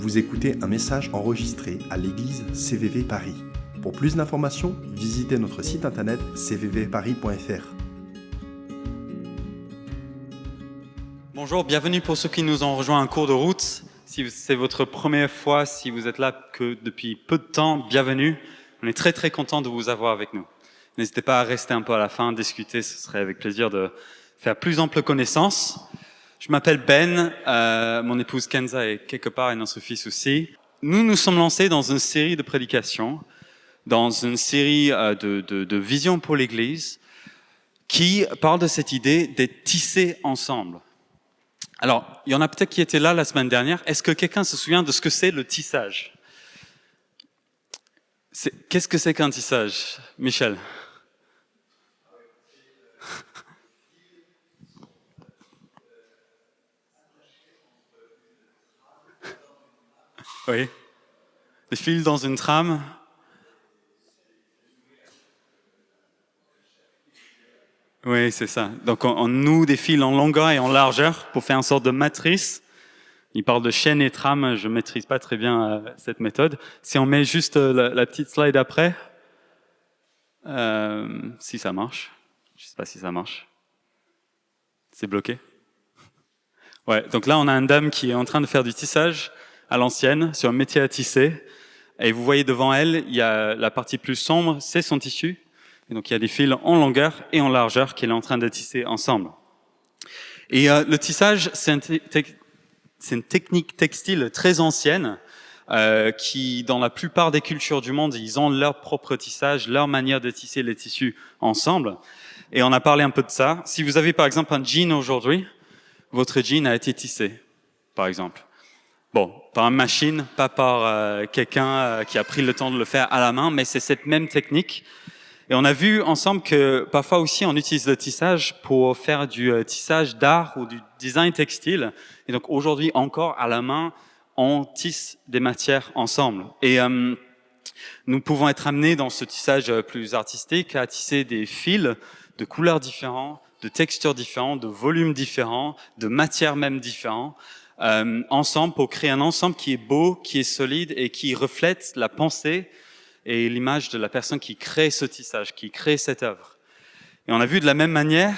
Vous écoutez un message enregistré à l'église CVV Paris. Pour plus d'informations, visitez notre site internet cvvparis.fr. Bonjour, bienvenue pour ceux qui nous ont rejoints en cours de route. Si c'est votre première fois, si vous êtes là que depuis peu de temps, bienvenue. On est très content de vous avoir avec nous. N'hésitez pas à rester un peu à la fin, discuter, ce serait avec plaisir de faire plus ample connaissance. Je m'appelle Ben, mon épouse Kenza est quelque part et notre fils aussi. Nous sommes lancés dans une série de prédications, dans une série de visions pour l'Église, qui parle de cette idée d'être tissés ensemble. Alors, il y en a peut-être qui étaient là la semaine dernière. Est-ce que quelqu'un se souvient de ce que c'est le tissage ? Qu'est-ce que c'est qu'un tissage, Michel ? Oui. Des fils dans une trame. Oui, c'est ça. Donc, on noue des fils en longueur et en largeur pour faire une sorte de matrice. Il parle de chaîne et trame. Je maîtrise pas très bien cette méthode. Si on met juste la petite slide après, si ça marche. Je sais pas si ça marche. C'est bloqué. Ouais. Donc là, on a une dame qui est en train de faire du tissage à l'ancienne sur un métier à tisser. Et vous voyez devant elle, il y a la partie plus sombre, c'est son tissu. Et donc il y a des fils en longueur et en largeur qu'elle est en train de tisser ensemble. Et le tissage, c'est une technique textile très ancienne qui, dans la plupart des cultures du monde, ils ont leur propre tissage, leur manière de tisser les tissus ensemble. Et on a parlé un peu de ça. Si vous avez par exemple un jean aujourd'hui, votre jean a été tissé, par exemple. Bon, par une machine, pas par quelqu'un qui a pris le temps de le faire à la main, mais c'est cette même technique. Et on a vu ensemble que parfois aussi on utilise le tissage pour faire du tissage d'art ou du design textile. Et donc aujourd'hui encore à la main, on tisse des matières ensemble. Et nous pouvons être amenés dans ce tissage plus artistique à tisser des fils de couleurs différentes, de textures différentes, de volumes différents, de matières même différentes. Ensemble pour créer un ensemble qui est beau, qui est solide et qui reflète la pensée et l'image de la personne qui crée ce tissage, qui crée cette œuvre. Et on a vu de la même manière,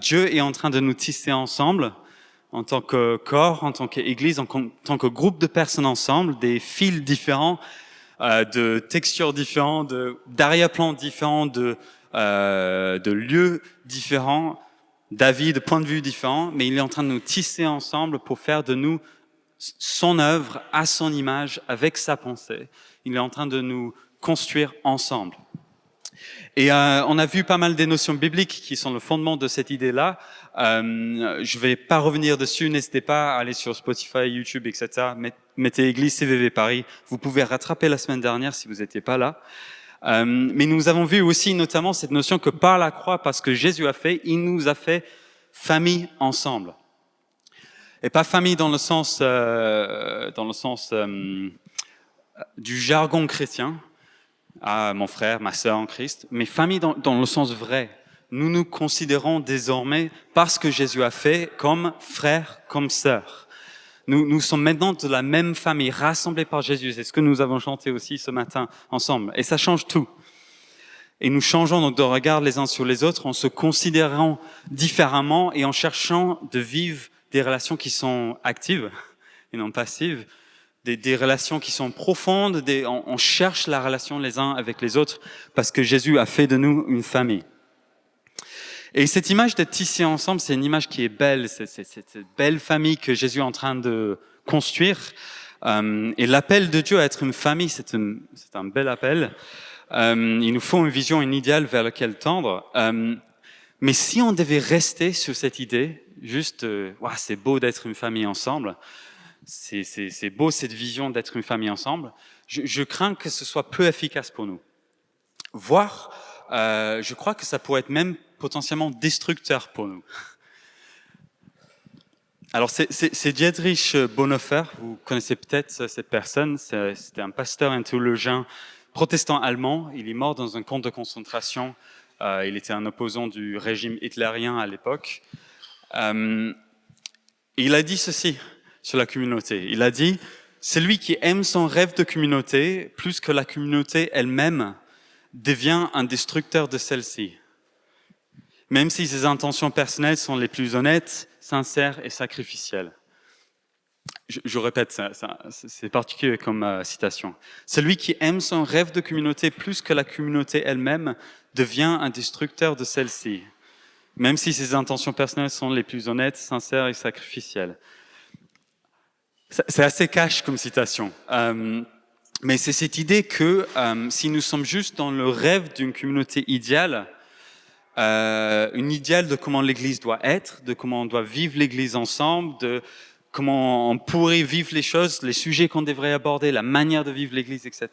Dieu est en train de nous tisser ensemble en tant que corps, en tant qu'Église, en tant que groupe de personnes ensemble, des fils différents, de textures différentes, d'arrière-plans différents, de lieux différents, d'avis, de points de vue différents, mais il est en train de nous tisser ensemble pour faire de nous son œuvre à son image, avec sa pensée. Il est en train de nous construire ensemble. Et on a vu pas mal des notions bibliques qui sont le fondement de cette idée-là. Je vais pas revenir dessus, n'hésitez pas à aller sur Spotify, YouTube, etc. Mettez Église CVV Paris. Vous pouvez rattraper la semaine dernière si vous n'étiez pas là. Mais nous avons vu aussi notamment cette notion que par la croix, parce que Jésus a fait, il nous a fait famille ensemble. Et pas famille dans le sens du jargon chrétien, mon frère, ma sœur en Christ, mais famille dans le sens vrai. Nous nous considérons désormais, parce que Jésus a fait, comme frères, comme sœurs. Nous sommes maintenant de la même famille, rassemblés par Jésus. C'est ce que nous avons chanté aussi ce matin ensemble. Et ça change tout. Et nous changeons donc de regard les uns sur les autres en se considérant différemment et en cherchant de vivre des relations qui sont actives et non passives, des relations qui sont profondes. On cherche la relation les uns avec les autres parce que Jésus a fait de nous une famille. Et cette image d'être tissés ensemble, c'est une image qui est belle. C'est cette belle famille que Jésus est en train de construire. Et l'appel de Dieu à être une famille, c'est un bel appel. Il nous faut une vision, un idéal vers lequel tendre. Mais si on devait rester sur cette idée, juste, c'est beau d'être une famille ensemble, c'est beau cette vision d'être une famille ensemble, je crains que ce soit peu efficace pour nous. Voire, je crois que ça pourrait être même potentiellement destructeur pour nous. Alors c'est Dietrich Bonhoeffer, vous connaissez peut-être cette personne, c'était un pasteur, un théologien protestant allemand, il est mort dans un camp de concentration, il était un opposant du régime hitlérien à l'époque. Il a dit ceci sur la communauté, il a dit Celui qui aime son rêve de communauté plus que la communauté elle-même devient un destructeur de celle-ci. Même si ses intentions personnelles sont les plus honnêtes, sincères et sacrificielles. Je répète, c'est particulier comme citation. Celui qui aime son rêve de communauté plus que la communauté elle-même devient un destructeur de celle-ci, même si ses intentions personnelles sont les plus honnêtes, sincères et sacrificielles. C'est assez cash comme citation, mais c'est cette idée que si nous sommes juste dans le rêve d'une communauté idéale, une idéale de comment l'Église doit être, de comment on doit vivre l'Église ensemble, de comment on pourrait vivre les choses, les sujets qu'on devrait aborder, la manière de vivre l'Église, etc.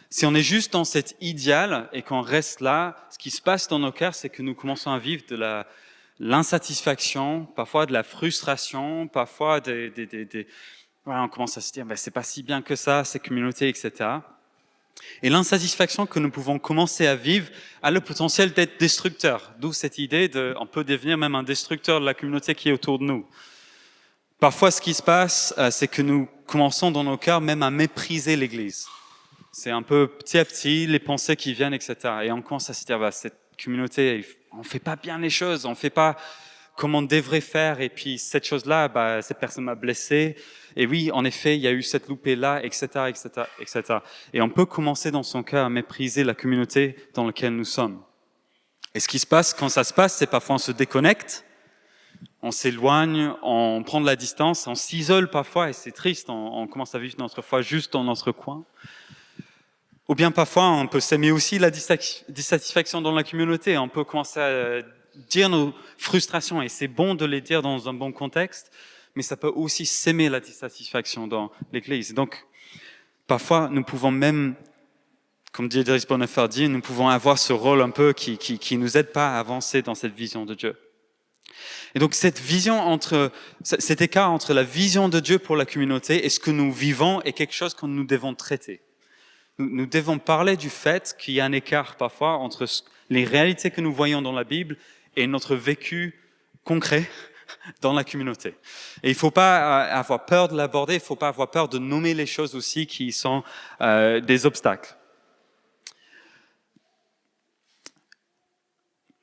Si on est juste dans cet idéal et qu'on reste là, ce qui se passe dans nos cœurs, c'est que nous commençons à vivre de l'insatisfaction, parfois de la frustration, parfois voilà, on commence à se dire, c'est pas si bien que ça, ces communautés, etc. Et l'insatisfaction que nous pouvons commencer à vivre a le potentiel d'être destructeur. D'où cette idée on peut devenir même un destructeur de la communauté qui est autour de nous. Parfois, ce qui se passe, c'est que nous commençons dans nos cœurs même à mépriser l'Église. C'est un peu petit à petit les pensées qui viennent, etc. Et on commence à se dire, cette communauté, on fait pas bien les choses, on fait pas comme on devrait faire. Et puis cette chose-là, cette personne m'a blessé. Et oui, en effet, il y a eu cette loupée-là, etc., etc., etc. Et on peut commencer dans son cœur à mépriser la communauté dans laquelle nous sommes. Et ce qui se passe quand ça se passe, c'est parfois on se déconnecte. On s'éloigne, on prend de la distance, on s'isole parfois et c'est triste, on commence à vivre notre foi juste dans notre coin. Ou bien parfois on peut s'aimer aussi la dissatisfaction dans la communauté, on peut commencer à dire nos frustrations et c'est bon de les dire dans un bon contexte, mais ça peut aussi s'aimer la dissatisfaction dans l'Église. Donc parfois nous pouvons même, comme dit Dries Bonhoeffer dit, nous pouvons avoir ce rôle un peu qui nous aide pas à avancer dans cette vision de Dieu. Et donc cet écart entre la vision de Dieu pour la communauté et ce que nous vivons est quelque chose que nous devons traiter. Nous devons parler du fait qu'il y a un écart parfois entre les réalités que nous voyons dans la Bible et notre vécu concret dans la communauté. Et il ne faut pas avoir peur de l'aborder, il ne faut pas avoir peur de nommer les choses aussi qui sont des obstacles.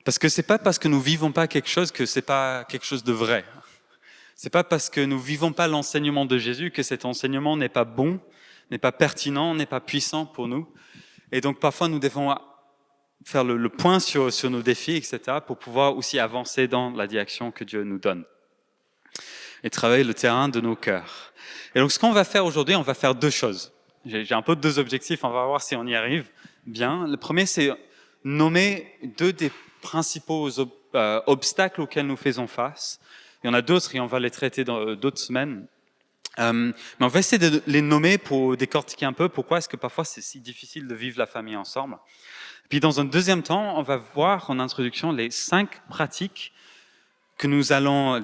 Parce que c'est pas parce que nous vivons pas quelque chose que c'est pas quelque chose de vrai. C'est pas parce que nous vivons pas l'enseignement de Jésus que cet enseignement n'est pas bon, n'est pas pertinent, n'est pas puissant pour nous. Et donc parfois nous devons faire le point sur nos défis, etc., pour pouvoir aussi avancer dans la direction que Dieu nous donne. Et travailler le terrain de nos cœurs. Et donc ce qu'on va faire aujourd'hui, on va faire deux choses. J'ai un peu deux objectifs, on va voir si on y arrive bien. Le premier, c'est nommer deux des principaux obstacles auxquels nous faisons face. Il y en a d'autres et on va les traiter dans d'autres semaines. Mais on va essayer de les nommer pour décortiquer un peu pourquoi est-ce que parfois c'est si difficile de vivre la famille ensemble. Puis dans un deuxième temps, on va voir en introduction les 5 pratiques que nous allons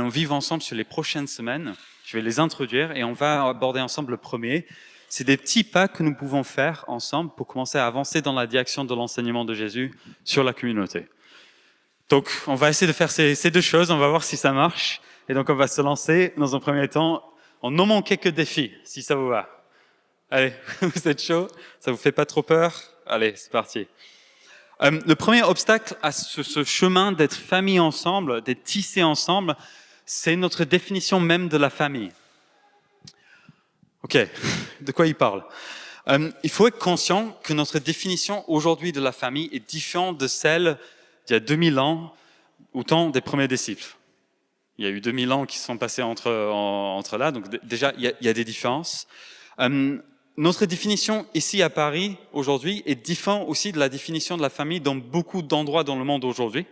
vivre ensemble sur les prochaines semaines. Je vais les introduire et on va aborder ensemble le premier. C'est des petits pas que nous pouvons faire ensemble pour commencer à avancer dans la direction de l'enseignement de Jésus sur la communauté. Donc, on va essayer de faire ces deux choses, on va voir si ça marche. Et donc, on va se lancer dans un premier temps en nommant quelques défis, si ça vous va. Allez, vous êtes chaud? Ça vous fait pas trop peur? Allez, c'est parti. Le premier obstacle à ce chemin d'être famille ensemble, d'être tissé ensemble, c'est notre définition même de la famille. Ok, de quoi il parle? Il faut être conscient que notre définition aujourd'hui de la famille est différente de celle d'il y a 2000 ans, au temps des premiers disciples. Il y a eu 2000 ans qui sont passés entre là, donc déjà il y a des différences. Notre définition ici à Paris aujourd'hui est différente aussi de la définition de la famille dans beaucoup d'endroits dans le monde aujourd'hui,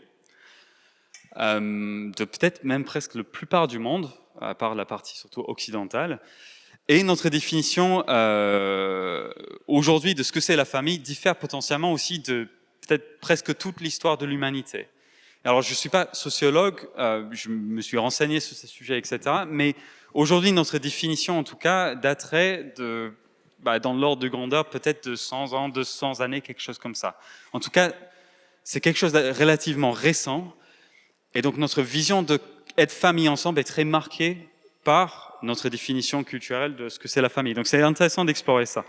de peut-être même presque la plupart du monde, à part la partie surtout occidentale. Et notre définition aujourd'hui de ce que c'est la famille diffère potentiellement aussi de peut-être presque toute l'histoire de l'humanité. Alors je ne suis pas sociologue, je me suis renseigné sur ces sujets, etc. Mais aujourd'hui notre définition en tout cas daterait dans l'ordre de grandeur peut-être de 100 ans, 200 années, quelque chose comme ça. En tout cas, c'est quelque chose de relativement récent. Et donc notre vision d'être famille ensemble est très marquée par notre définition culturelle de ce que c'est la famille. Donc c'est intéressant d'explorer ça.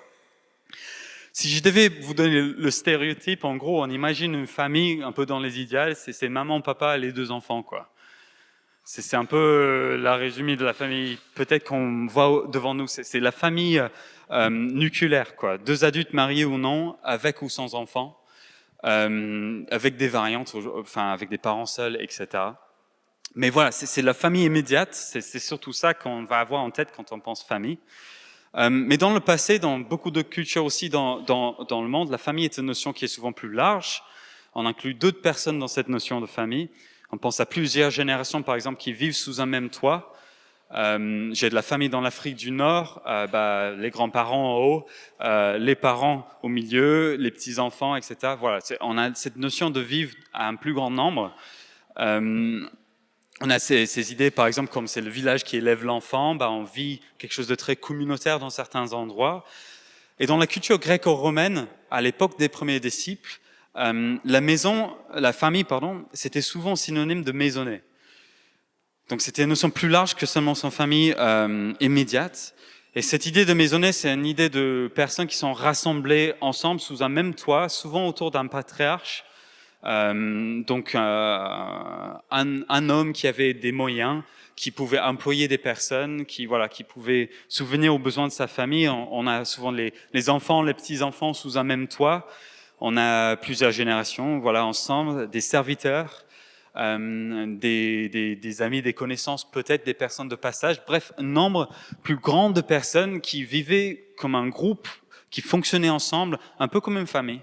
Si je devais vous donner le stéréotype, en gros, on imagine une famille un peu dans les idéales, c'est maman, papa et les 2 enfants, quoi. C'est un peu la résumé de la famille, peut-être qu'on voit devant nous, c'est la famille nucléaire, quoi. 2 adultes mariés ou non, avec ou sans enfants, avec des variantes, enfin avec des parents seuls, etc. Mais voilà, c'est la famille immédiate, c'est surtout ça qu'on va avoir en tête quand on pense famille. Mais dans le passé, dans beaucoup de cultures aussi dans le monde, la famille est une notion qui est souvent plus large. On inclut d'autres personnes dans cette notion de famille. On pense à plusieurs générations, par exemple, qui vivent sous un même toit. J'ai de la famille dans l'Afrique du Nord, les grands-parents en haut, les parents au milieu, les petits-enfants, etc. Voilà, on a cette notion de vivre à un plus grand nombre. On a ces idées, par exemple, comme c'est le village qui élève l'enfant, on vit quelque chose de très communautaire dans certains endroits. Et dans la culture gréco-romaine, à l'époque des premiers disciples, la famille, c'était souvent synonyme de maisonnée. Donc c'était une notion plus large que seulement son famille immédiate. Et cette idée de maisonnée, c'est une idée de personnes qui sont rassemblées ensemble sous un même toit, souvent autour d'un patriarche. Donc un homme qui avait des moyens, qui pouvait employer des personnes, qui pouvait subvenir aux besoins de sa famille. On a souvent les enfants, les petits-enfants sous un même toit. On a plusieurs générations, ensemble, des serviteurs, des amis, des connaissances, peut-être des personnes de passage. Bref, un nombre plus grand de personnes qui vivaient comme un groupe, qui fonctionnaient ensemble, un peu comme une famille,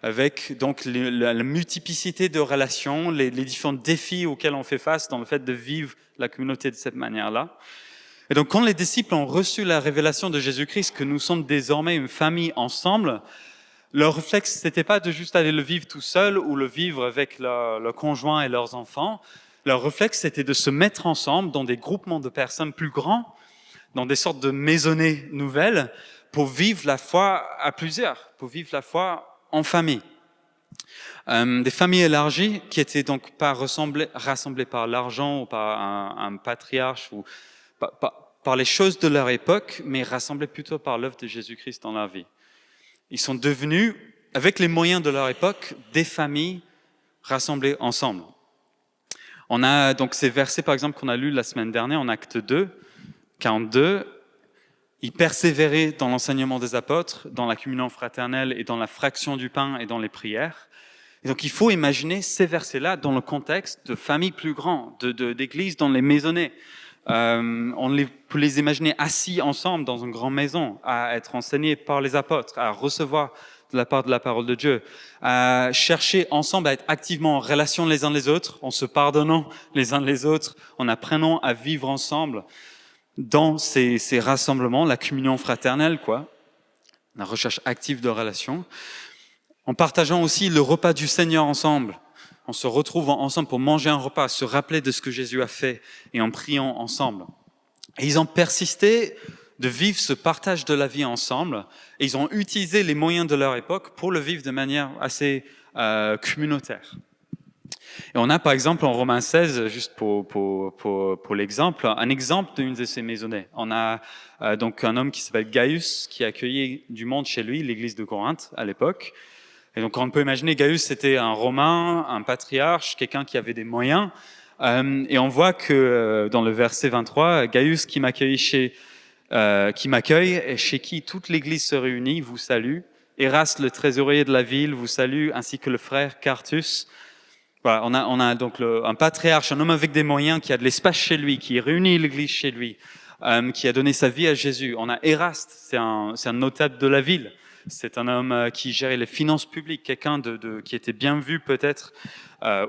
avec donc la multiplicité de relations, les différents défis auxquels on fait face dans le fait de vivre la communauté de cette manière-là. Et donc, quand les disciples ont reçu la révélation de Jésus-Christ, que nous sommes désormais une famille ensemble, leur réflexe, c'était pas de juste aller le vivre tout seul ou le vivre avec leur conjoint et leurs enfants. Leur réflexe, c'était de se mettre ensemble dans des groupements de personnes plus grands, dans des sortes de maisonnées nouvelles, pour vivre la foi à plusieurs, pour vivre la foi en famille. Des familles élargies qui étaient donc pas rassemblées par l'argent ou par un patriarche ou par les choses de leur époque, mais rassemblées plutôt par l'œuvre de Jésus-Christ dans leur vie. Ils sont devenus, avec les moyens de leur époque, des familles rassemblées ensemble. On a donc ces versets, par exemple, qu'on a lus la semaine dernière en Acte 2, 42. Ils persévéraient dans l'enseignement des apôtres, dans la communion fraternelle et dans la fraction du pain et dans les prières. Et donc il faut imaginer ces versets-là dans le contexte de familles plus grandes, d'églises dans les maisonnées. On peut les imaginer assis ensemble dans une grande maison, à être enseignés par les apôtres, à recevoir de la part de la parole de Dieu, à chercher ensemble à être activement en relation les uns les autres, en se pardonnant les uns les autres, en apprenant à vivre ensemble dans ces rassemblements, la communion fraternelle, la recherche active de relations, en partageant aussi le repas du Seigneur ensemble. On se retrouve ensemble pour manger un repas, se rappeler de ce que Jésus a fait et en priant ensemble. Et ils ont persisté de vivre ce partage de la vie ensemble et ils ont utilisé les moyens de leur époque pour le vivre de manière assez communautaire. Et on a par exemple en Romains 16, juste pour l'exemple, un exemple d'une de ces maisonnées. On a donc un homme qui s'appelle Gaius qui a accueilli du monde chez lui, l'église de Corinthe à l'époque. Et donc on peut imaginer Gaius c'était un Romain, un patriarche, quelqu'un qui avait des moyens. Et on voit que dans le verset 23, Gaius qui m'accueille et chez qui toute l'église se réunit, vous salue. Eraste, le trésorier de la ville, vous salue, ainsi que le frère Quartus. Voilà, on a donc un patriarche, un homme avec des moyens, qui a de l'espace chez lui, qui réunit l'église chez lui, qui a donné sa vie à Jésus. On a Eraste, c'est un notable de la ville. C'est un homme qui gérait les finances publiques, quelqu'un qui était bien vu peut-être,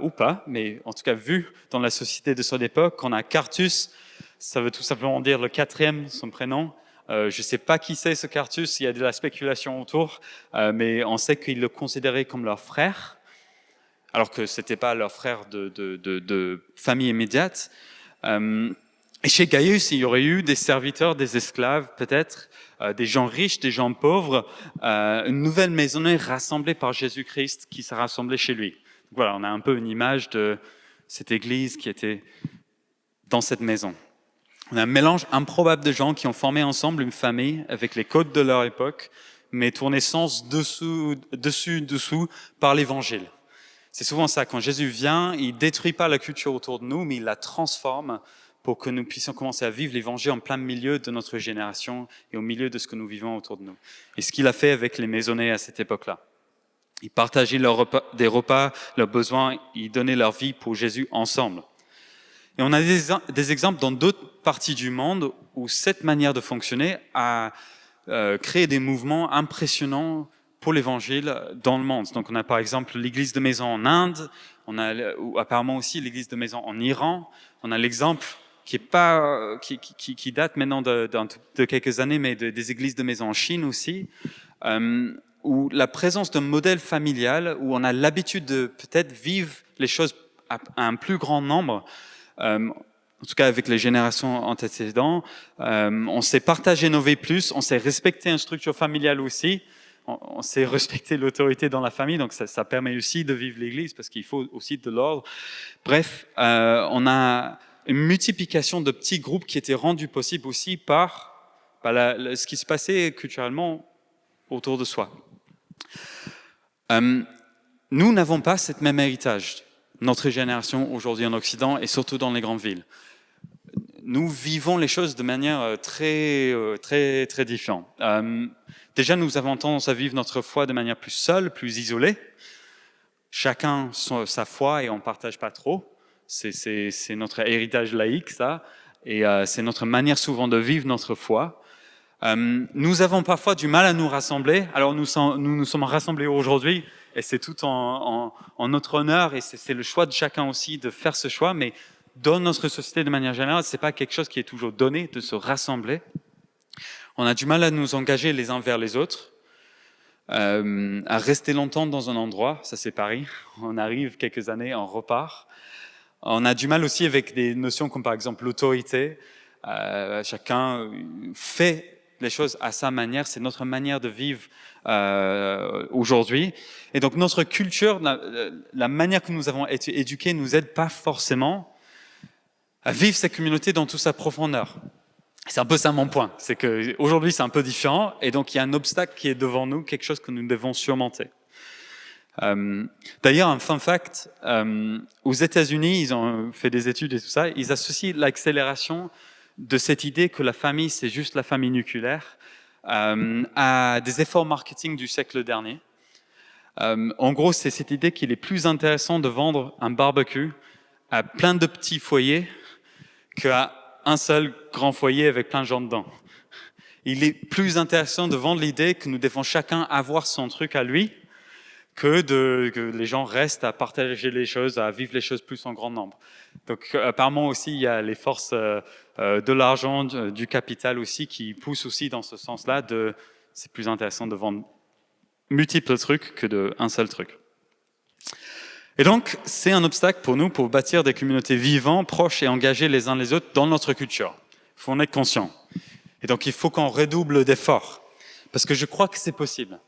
ou pas, mais en tout cas vu dans la société de son époque. On a Quartus, ça veut tout simplement dire le 4e, son prénom. Je ne sais pas qui c'est ce Quartus, il y a de la spéculation autour, mais on sait qu'ils le considéraient comme leur frère, alors que c'était pas leur frère de famille immédiate. Et chez Gaius, il y aurait eu des serviteurs, des esclaves, peut-être, des gens riches, des gens pauvres, une nouvelle maisonnée rassemblée par Jésus-Christ qui s'est rassemblée chez lui. Donc voilà, on a un peu une image de cette église qui était dans cette maison. On a un mélange improbable de gens qui ont formé ensemble une famille avec les codes de leur époque, mais tournés sans dessous par l'évangile. C'est souvent ça, quand Jésus vient, il détruit pas la culture autour de nous, mais il la transforme pour que nous puissions commencer à vivre l'évangile en plein milieu de notre génération et au milieu de ce que nous vivons autour de nous. Et ce qu'il a fait avec les maisonnées à cette époque-là. Ils partageaient des repas, leurs besoins, ils donnaient leur vie pour Jésus ensemble. Et on a des exemples dans d'autres parties du monde où cette manière de fonctionner a créé des mouvements impressionnants pour l'évangile dans le monde. Donc on a par exemple l'église de maison en Inde, on a apparemment aussi l'église de maison en Iran. On a l'exemple qui date maintenant de quelques années, mais des églises de maison en Chine aussi, où la présence d'un modèle familial, où on a l'habitude de peut-être vivre les choses à un plus grand nombre, en tout cas avec les générations antécédentes, on sait partager nos vies plus, on sait respecter une structure familiale aussi, on sait respecter l'autorité dans la famille, donc ça permet aussi de vivre l'Église, parce qu'il faut aussi de l'ordre. Bref, on a une multiplication de petits groupes qui étaient rendus possibles aussi par ce qui se passait culturellement autour de soi. Nous n'avons pas ce même héritage, notre génération aujourd'hui en Occident et surtout dans les grandes villes. Nous vivons les choses de manière très différente. Déjà, nous avons tendance à vivre notre foi de manière plus seule, plus isolée. Chacun sa foi et on ne partage pas trop. C'est notre héritage laïque, ça. Et c'est notre manière souvent de vivre notre foi. Nous avons parfois du mal à nous rassembler. Alors nous sommes rassemblés aujourd'hui et c'est tout en notre honneur et c'est le choix de chacun aussi de faire ce choix. Mais dans notre société de manière générale, c'est pas quelque chose qui est toujours donné de se rassembler. On a du mal à nous engager les uns vers les autres, à rester longtemps dans un endroit. Ça c'est Paris. On arrive quelques années, on repart. On a du mal aussi avec des notions comme par exemple l'autorité. Chacun fait les choses à sa manière, c'est notre manière de vivre aujourd'hui. Et donc notre culture, la manière que nous avons été éduqués, nous aide pas forcément à vivre cette communauté dans toute sa profondeur. C'est un peu ça mon point, c'est que aujourd'hui c'est un peu différent, et donc il y a un obstacle qui est devant nous, quelque chose que nous devons surmonter. D'ailleurs, un fun fact, aux États-Unis, ils ont fait des études et tout ça, ils associent l'accélération de cette idée que la famille, c'est juste la famille nucléaire, à des efforts marketing du siècle dernier. En gros, c'est cette idée qu'il est plus intéressant de vendre un barbecue à plein de petits foyers qu'à un seul grand foyer avec plein de gens dedans. Il est plus intéressant de vendre l'idée que nous devons chacun avoir son truc à lui, que les gens restent à partager les choses, à vivre les choses plus en grand nombre. Donc apparemment aussi, il y a les forces de l'argent, du capital aussi, qui poussent aussi dans ce sens-là. C'est plus intéressant de vendre multiples trucs que d'un seul truc. Et donc, c'est un obstacle pour nous pour bâtir des communautés vivantes, proches et engagées les uns les autres dans notre culture. Il faut en être conscient. Et donc, il faut qu'on redouble d'efforts. Parce que je crois que c'est possible.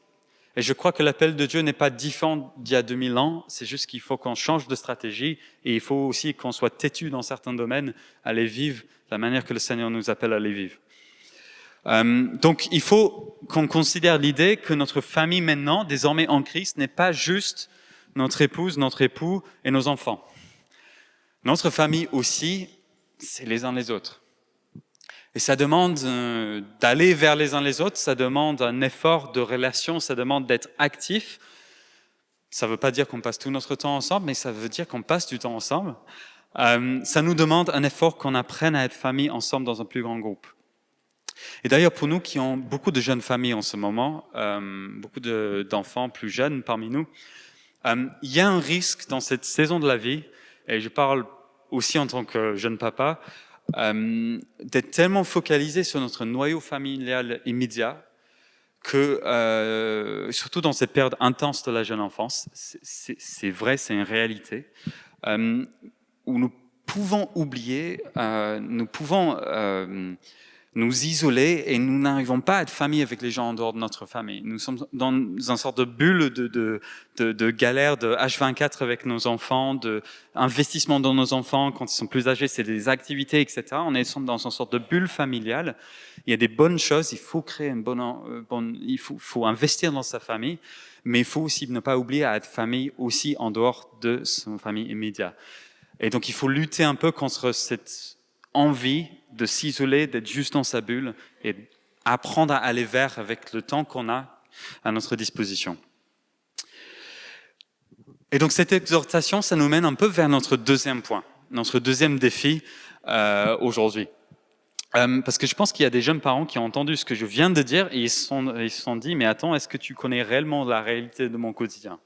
Et je crois que l'appel de Dieu n'est pas différent d'il y a 2000 ans. C'est juste qu'il faut qu'on change de stratégie. Et il faut aussi qu'on soit têtu dans certains domaines à les vivre de la manière que le Seigneur nous appelle à les vivre. Donc, il faut qu'on considère l'idée que notre famille maintenant, désormais en Christ, n'est pas juste notre épouse, notre époux et nos enfants. Notre famille aussi, c'est les uns les autres. Et ça demande d'aller vers les uns les autres, ça demande un effort de relation, ça demande d'être actif. Ça ne veut pas dire qu'on passe tout notre temps ensemble, mais ça veut dire qu'on passe du temps ensemble. Ça nous demande un effort qu'on apprenne à être famille ensemble dans un plus grand groupe. Et d'ailleurs, pour nous qui ont beaucoup de jeunes familles en ce moment, beaucoup d'enfants plus jeunes parmi nous, il y a un risque dans cette saison de la vie, et je parle aussi en tant que jeune papa, d'être tellement focalisé sur notre noyau familial immédiat que, surtout dans cette période intense de la jeune enfance, c'est vrai, c'est une réalité, où nous pouvons oublier, nous pouvons nous isoler et nous n'arrivons pas à être famille avec les gens en dehors de notre famille. Nous sommes dans une sorte de bulle de galère de H24 avec nos enfants, d'investissement dans nos enfants quand ils sont plus âgés, c'est des activités, etc. On est dans une sorte de bulle familiale. Il y a des bonnes choses, il faut créer il faut investir dans sa famille, mais il faut aussi ne pas oublier à être famille aussi en dehors de son famille immédiate. Et donc il faut lutter un peu contre cette envie de s'isoler, d'être juste dans sa bulle et apprendre à aller vers avec le temps qu'on a à notre disposition. Et donc cette exhortation, ça nous mène un peu vers notre deuxième point, notre deuxième défi aujourd'hui. Parce que je pense qu'il y a des jeunes parents qui ont entendu ce que je viens de dire et ils se sont dit, mais attends, est-ce que tu connais réellement la réalité de mon quotidien?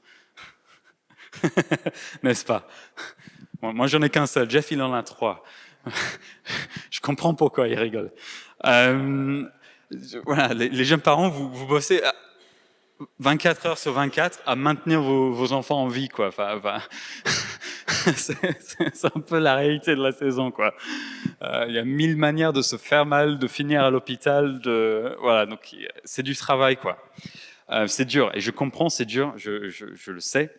N'est-ce pas? Moi, j'en ai qu'un seul. Jeff, il en a 3. Je comprends pourquoi il rigole. Voilà, les jeunes parents, vous bossez 24 heures sur 24 à maintenir vos enfants en vie, quoi. Enfin, c'est un peu la réalité de la saison, quoi. Il y a 1000 manières de se faire mal, de finir à l'hôpital, voilà. Donc c'est du travail, quoi. C'est dur, et je comprends, c'est dur, je le sais.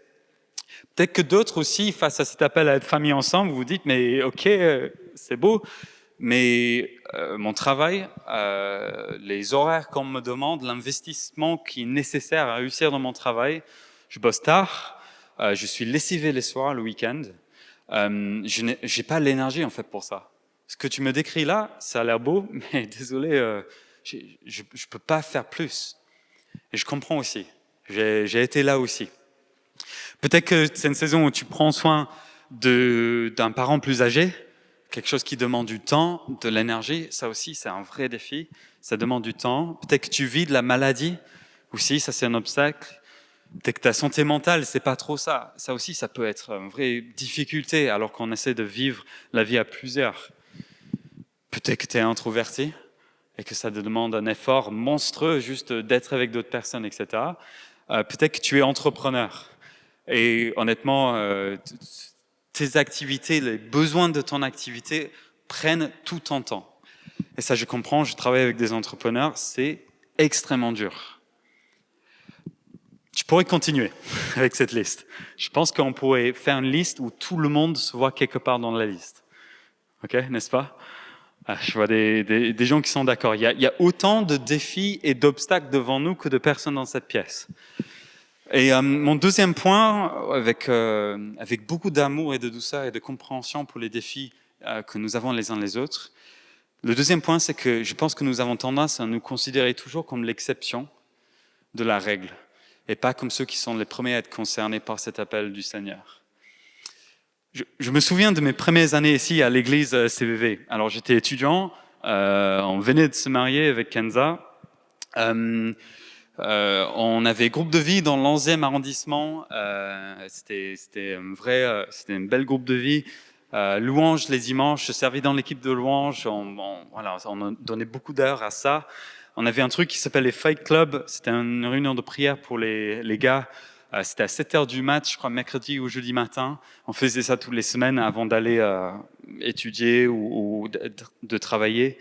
Peut-être que d'autres aussi, face à cet appel à être famille ensemble, vous vous dites, mais ok, c'est beau, mais mon travail, les horaires qu'on me demande, l'investissement qui est nécessaire à réussir dans mon travail, je bosse tard, je suis lessivé les soirs, le week-end, je n'ai pas l'énergie en fait pour ça. Ce que tu me décris là, ça a l'air beau, mais désolé, je peux pas faire plus. Et je comprends aussi, j'ai été là aussi. Peut-être que c'est une saison où tu prends soin d'un parent plus âgé, quelque chose qui demande du temps, de l'énergie. Ça aussi, c'est un vrai défi. Ça demande du temps. Peut-être que tu vis de la maladie aussi, ça c'est un obstacle. Peut-être que ta santé mentale, c'est pas trop ça. Ça aussi, ça peut être une vraie difficulté alors qu'on essaie de vivre la vie à plusieurs. Peut-être que tu es introverti et que ça te demande un effort monstrueux juste d'être avec d'autres personnes, etc. Peut-être que tu es entrepreneur. Et honnêtement, tes activités, les besoins de ton activité prennent tout ton temps. Et ça, je comprends, je travaille avec des entrepreneurs, c'est extrêmement dur. Je pourrais continuer avec cette liste. Je pense qu'on pourrait faire une liste où tout le monde se voit quelque part dans la liste. Ok, n'est-ce pas? Je vois des gens qui sont d'accord. Il y a autant de défis et d'obstacles devant nous que de personnes dans cette pièce. Et mon deuxième point, avec beaucoup d'amour et de douceur et de compréhension pour les défis que nous avons les uns les autres, le deuxième point, c'est que je pense que nous avons tendance à nous considérer toujours comme l'exception de la règle et pas comme ceux qui sont les premiers à être concernés par cet appel du Seigneur. Je me souviens de mes premières années ici à l'église CVV. Alors j'étais étudiant, on venait de se marier avec Kenza. On avait groupe de vie dans le 11e arrondissement. C'était une belle groupe de vie. Louange les dimanches, je servais dans l'équipe de louange. On donnait beaucoup d'heures à ça. On avait un truc qui s'appelle les Fight Club. C'était une réunion de prière pour les gars. C'était à 7h du mat, je crois, mercredi ou jeudi matin. On faisait ça toutes les semaines avant d'aller étudier ou de travailler.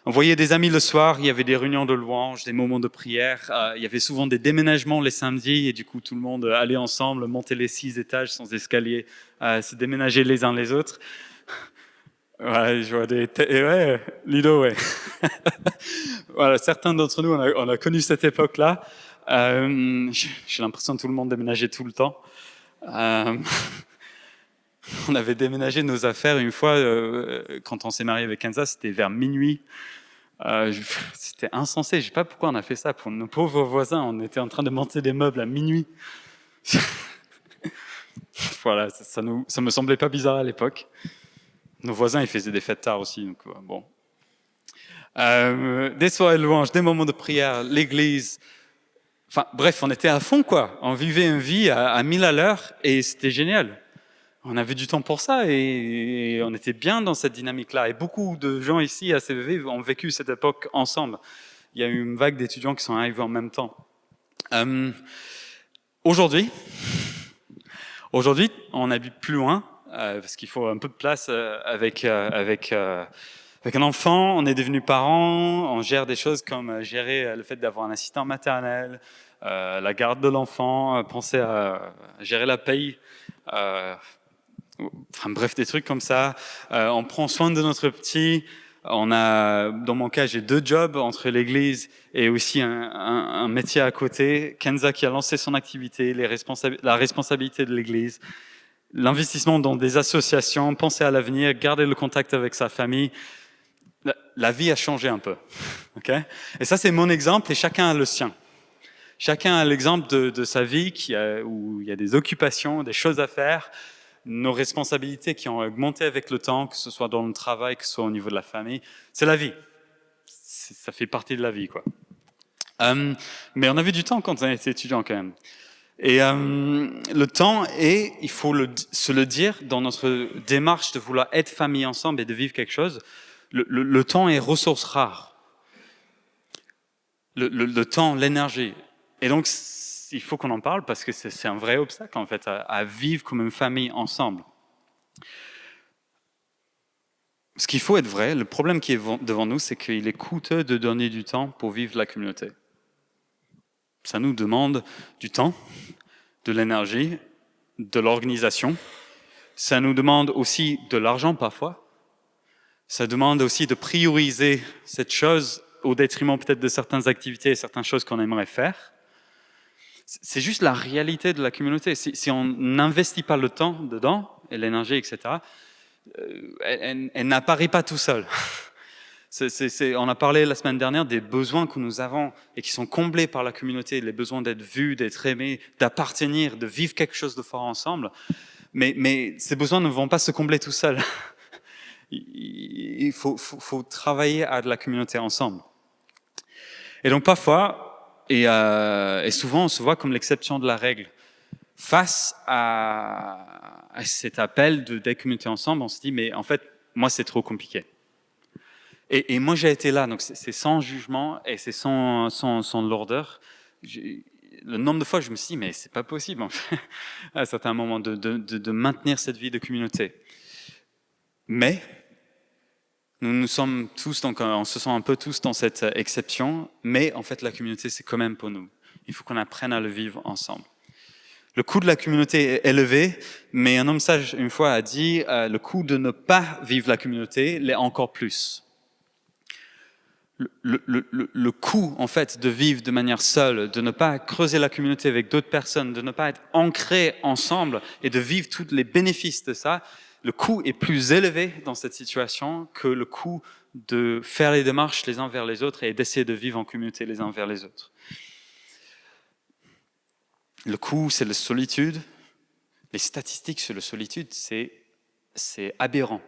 On voyait des amis le soir, il y avait des réunions de louange, des moments de prière. Il y avait souvent des déménagements les samedis et du coup tout le monde allait ensemble, monter les 6 étages sans escalier, se déménager les uns les autres. Ouais, je vois ouais, Ludo, ouais. Voilà, certains d'entre nous, on a connu cette époque-là. J'ai l'impression que tout le monde déménageait tout le temps. On avait déménagé nos affaires une fois, quand on s'est marié avec Kenza, c'était vers minuit. C'était insensé, je ne sais pas pourquoi on a fait ça. Pour nos pauvres voisins, on était en train de monter des meubles à minuit. Voilà, ça me semblait pas bizarre à l'époque. Nos voisins, ils faisaient des fêtes tard aussi, donc bon. Des soirées de louange, des moments de prière, l'église. Enfin, bref, on était à fond, quoi. On vivait une vie à 1000 à l'heure et c'était génial. On avait du temps pour ça et on était bien dans cette dynamique-là. Et beaucoup de gens ici à CVV ont vécu cette époque ensemble. Il y a eu une vague d'étudiants qui sont arrivés en même temps. Aujourd'hui, on habite plus loin parce qu'il faut un peu de place avec Avec un enfant, on est devenu parent, on gère des choses comme gérer le fait d'avoir un assistant maternel, la garde de l'enfant, penser à gérer la paye, enfin bref, des trucs comme ça. On prend soin de notre petit. Dans mon cas, j'ai 2 jobs entre l'église et aussi un métier à côté. Kenza qui a lancé son activité, la responsabilité de l'église, l'investissement dans des associations, penser à l'avenir, garder le contact avec sa famille. La vie a changé un peu. Okay? Et ça, c'est mon exemple et chacun a le sien. Chacun a l'exemple de sa vie où il y a des occupations, des choses à faire, nos responsabilités qui ont augmenté avec le temps, que ce soit dans le travail, que ce soit au niveau de la famille. C'est la vie. Ça fait partie de la vie, quoi. Mais on avait du temps quand on était étudiant, quand même. Et le temps est, il faut se le dire, dans notre démarche de vouloir être famille ensemble et de vivre quelque chose, le temps est ressource rare. Le temps, l'énergie. Et donc, il faut qu'on en parle parce que c'est un vrai obstacle, en fait, à vivre comme une famille ensemble. Ce qu'il faut être vrai, le problème qui est devant nous, c'est qu'il est coûteux de donner du temps pour vivre la communauté. Ça nous demande du temps, de l'énergie, de l'organisation. Ça nous demande aussi de l'argent parfois. Ça demande aussi de prioriser cette chose au détriment peut-être de certaines activités et certaines choses qu'on aimerait faire. C'est juste la réalité de la communauté. Si on n'investit pas le temps dedans, et l'énergie, etc., elle n'apparaît pas tout seul. On a parlé la semaine dernière des besoins que nous avons et qui sont comblés par la communauté, les besoins d'être vus, d'être aimés, d'appartenir, de vivre quelque chose de fort ensemble. Mais ces besoins ne vont pas se combler tout seuls. Il faut travailler à de la communauté ensemble. Et donc parfois, et souvent on se voit comme l'exception de la règle. Face à cet appel des communautés ensemble, on se dit, mais en fait, moi c'est trop compliqué. Et moi j'ai été là, donc c'est sans jugement et c'est sans lourdeur. Le nombre de fois je me suis dit, mais c'est pas possible en fait, à certains moments de maintenir cette vie de communauté. Mais nous sommes tous, donc on se sent un peu tous dans cette exception, mais en fait la communauté c'est quand même pour nous. Il faut qu'on apprenne à le vivre ensemble. Le coût de la communauté est élevé, mais un homme sage une fois a dit le coût de ne pas vivre la communauté l'est encore plus. Le coût en fait de vivre de manière seule, de ne pas creuser la communauté avec d'autres personnes, de ne pas être ancré ensemble et de vivre tous les bénéfices de ça, le coût est plus élevé dans cette situation que le coût de faire les démarches les uns vers les autres et d'essayer de vivre en communauté les uns vers les autres. Le coût, c'est la solitude. Les statistiques sur la solitude, c'est aberrant.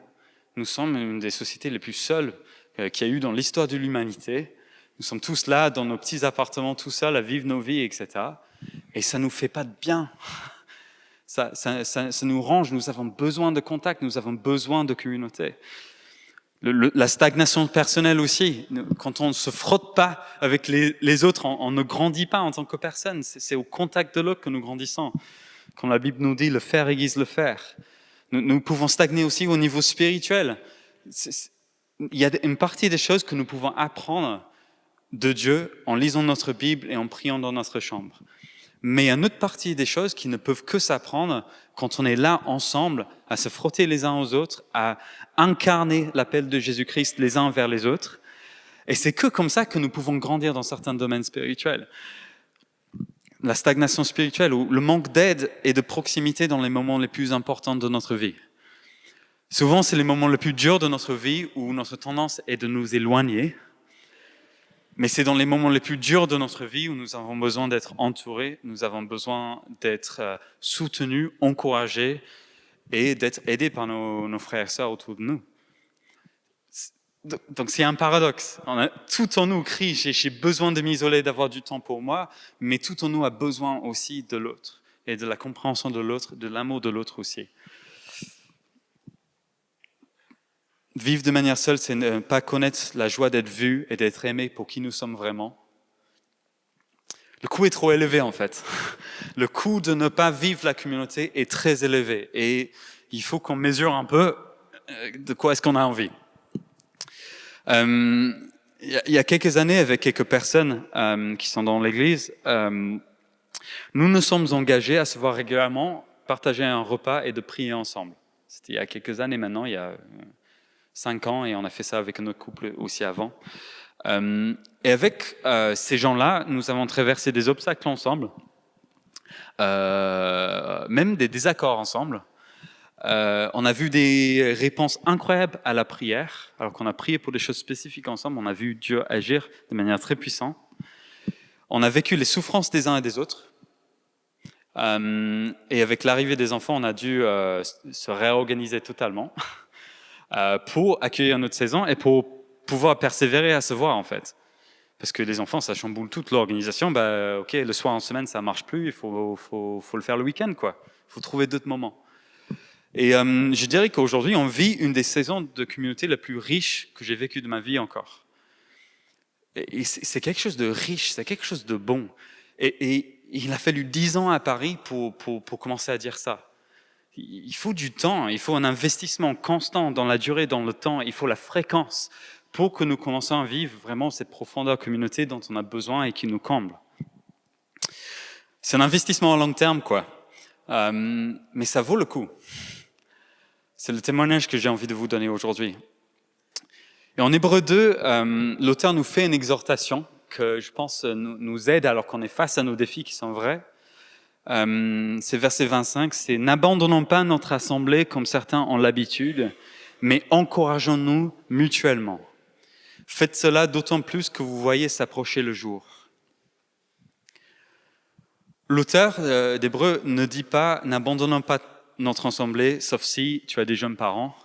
Nous sommes une des sociétés les plus seules qu'il y a eu dans l'histoire de l'humanité. Nous sommes tous là, dans nos petits appartements, tout seuls, à vivre nos vies, etc. Et ça nous fait pas de bien. Ça nous range, nous avons besoin de contact, nous avons besoin de communauté. La stagnation personnelle aussi, quand on ne se frotte pas avec les autres, on ne grandit pas en tant que personne. C'est au contact de l'autre que nous grandissons. Comme la Bible nous dit, le faire aiguise le faire. Nous pouvons stagner aussi au niveau spirituel. Il y a une partie des choses que nous pouvons apprendre de Dieu en lisant notre Bible et en priant dans notre chambre. Mais il y a une autre partie des choses qui ne peuvent que s'apprendre quand on est là ensemble, à se frotter les uns aux autres, à incarner l'appel de Jésus-Christ les uns vers les autres. Et c'est que comme ça que nous pouvons grandir dans certains domaines spirituels. La stagnation spirituelle ou le manque d'aide et de proximité dans les moments les plus importants de notre vie. Souvent, c'est les moments les plus durs de notre vie où notre tendance est de nous éloigner. Mais c'est dans les moments les plus durs de notre vie où nous avons besoin d'être entourés, nous avons besoin d'être soutenus, encouragés et d'être aidés par nos frères et sœurs autour de nous. Donc c'est un paradoxe. Tout en nous crie, j'ai besoin de m'isoler, d'avoir du temps pour moi, mais tout en nous a besoin aussi de l'autre et de la compréhension de l'autre, de l'amour de l'autre aussi. Vivre de manière seule, c'est ne pas connaître la joie d'être vu et d'être aimé pour qui nous sommes vraiment. Le coût est trop élevé en fait. Le coût de ne pas vivre la communauté est très élevé et il faut qu'on mesure un peu de quoi est-ce qu'on a envie. Il y a quelques années, avec quelques personnes qui sont dans l'église, nous nous sommes engagés à se voir régulièrement, partager un repas et de prier ensemble. C'était il y a quelques années maintenant, il y a 5 ans, et on a fait ça avec notre couple aussi avant. Et avec ces gens-là, nous avons traversé des obstacles ensemble, même des désaccords ensemble. On a vu des réponses incroyables à la prière, alors qu'on a prié pour des choses spécifiques ensemble. On a vu Dieu agir de manière très puissante. On a vécu les souffrances des uns et des autres. Et avec l'arrivée des enfants, on a dû se réorganiser totalement pour accueillir notre saison et pour pouvoir persévérer à se voir en fait. Parce que les enfants, ça chamboule toute l'organisation. Ok, le soir en semaine, ça marche plus. Il faut le faire le week-end, quoi. Il faut trouver d'autres moments. Et je dirais qu'aujourd'hui, on vit une des saisons de communauté la plus riche que j'ai vécue de ma vie encore. Et c'est quelque chose de riche, c'est quelque chose de bon. Et il a fallu 10 ans à Paris pour commencer à dire ça. Il faut du temps, il faut un investissement constant dans la durée, dans le temps, il faut la fréquence pour que nous commencions à vivre vraiment cette profondeur communauté dont on a besoin et qui nous comble. C'est un investissement à long terme, quoi. Mais ça vaut le coup. C'est le témoignage que j'ai envie de vous donner aujourd'hui. Et en Hébreux 2, l'auteur nous fait une exhortation que je pense nous aide alors qu'on est face à nos défis qui sont vrais. C'est verset 25, c'est « N'abandonnons pas notre assemblée comme certains ont l'habitude, mais encourageons-nous mutuellement. Faites cela d'autant plus que vous voyez s'approcher le jour. » L'auteur d'Hébreux ne dit pas « N'abandonnons pas notre assemblée, sauf si tu as des jeunes parents,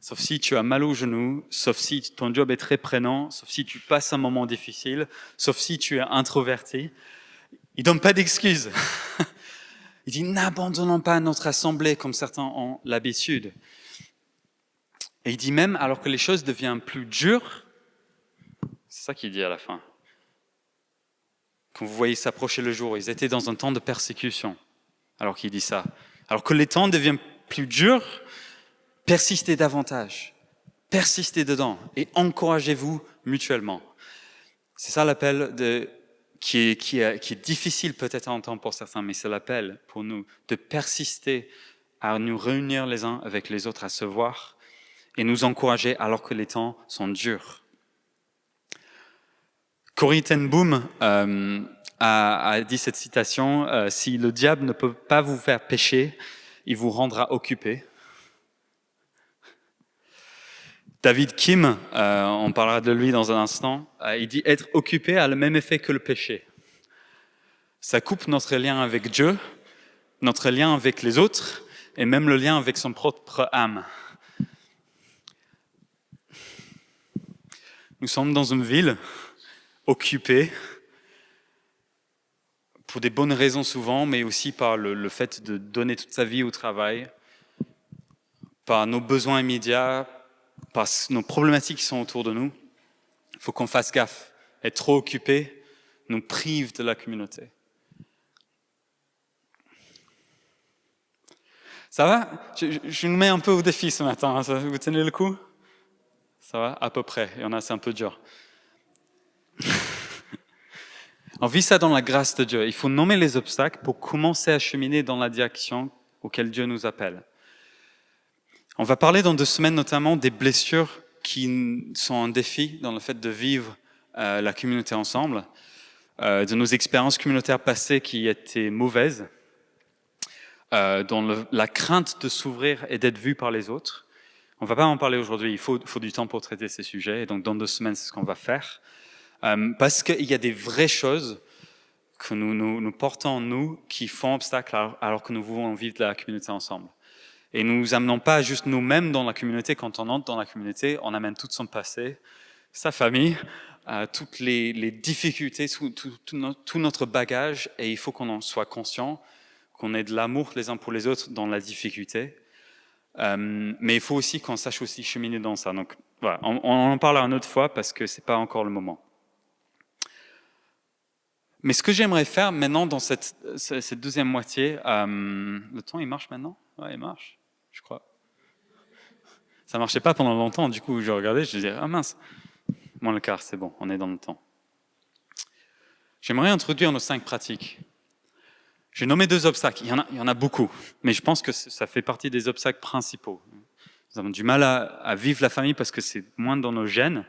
sauf si tu as mal au genou, sauf si ton job est très prenant, sauf si tu passes un moment difficile, sauf si tu es introverti. » Il ne donne pas d'excuses. Il dit « N'abandonnons pas notre assemblée comme certains ont l'habitude. » Et il dit même, alors que les choses deviennent plus dures, c'est ça qu'il dit à la fin. Quand vous voyez s'approcher le jour, ils étaient dans un temps de persécution, alors qu'il dit ça. Alors que les temps deviennent plus durs, persistez davantage, persistez dedans et encouragez-vous mutuellement. C'est ça l'appel qui est difficile peut-être à entendre pour certains, mais c'est l'appel pour nous de persister à nous réunir les uns avec les autres, à se voir et nous encourager alors que les temps sont durs. Corrie ten Boom a dit cette citation, si le diable ne peut pas vous faire pécher, il vous rendra occupé. David Kim, on parlera de lui dans un instant, il dit être occupé a le même effet que le péché. Ça coupe notre lien avec Dieu, notre lien avec les autres et même le lien avec son propre âme. Nous sommes dans une ville occupée pour des bonnes raisons souvent, mais aussi par le fait de donner toute sa vie au travail, par nos besoins immédiats, par nos problématiques qui sont autour de nous. Il faut qu'on fasse gaffe. Être trop occupé nous prive de la communauté. Ça va ? Je nous mets un peu au défi ce matin. Vous tenez le coup ? Ça va ? À peu près. Il y en a, c'est un peu dur. On vit ça dans la grâce de Dieu. Il faut nommer les obstacles pour commencer à cheminer dans la direction auquel Dieu nous appelle. On va parler dans 2 semaines notamment des blessures qui sont un défi dans le fait de vivre la communauté ensemble, de nos expériences communautaires passées qui étaient mauvaises, dans la crainte de s'ouvrir et d'être vu par les autres. On ne va pas en parler aujourd'hui, il faut du temps pour traiter ces sujets, et donc dans 2 semaines, c'est ce qu'on va faire. Parce qu'il y a des vraies choses que nous portons en nous qui font obstacle alors que nous voulons vivre la communauté ensemble. Et nous nous amenons pas juste nous-mêmes dans la communauté. Quand on entre dans la communauté, on amène tout son passé, sa famille, toutes les difficultés, tout notre bagage, et il faut qu'on en soit conscient, qu'on ait de l'amour les uns pour les autres dans la difficulté. Mais il faut aussi qu'on sache aussi cheminer dans ça. Donc voilà, on en parlera une autre fois parce que c'est pas encore le moment. Mais ce que j'aimerais faire maintenant dans cette deuxième moitié, le temps il marche maintenant ? Ouais, il marche, je crois. Ça marchait pas pendant longtemps, du coup je regardais, je disais ah mince. moins le quart, c'est bon, on est dans le temps. J'aimerais introduire nos 5 pratiques. J'ai nommé 2 obstacles, il y en a beaucoup, mais je pense que ça fait partie des obstacles principaux. Nous avons du mal à vivre la famille parce que c'est moins dans nos gènes,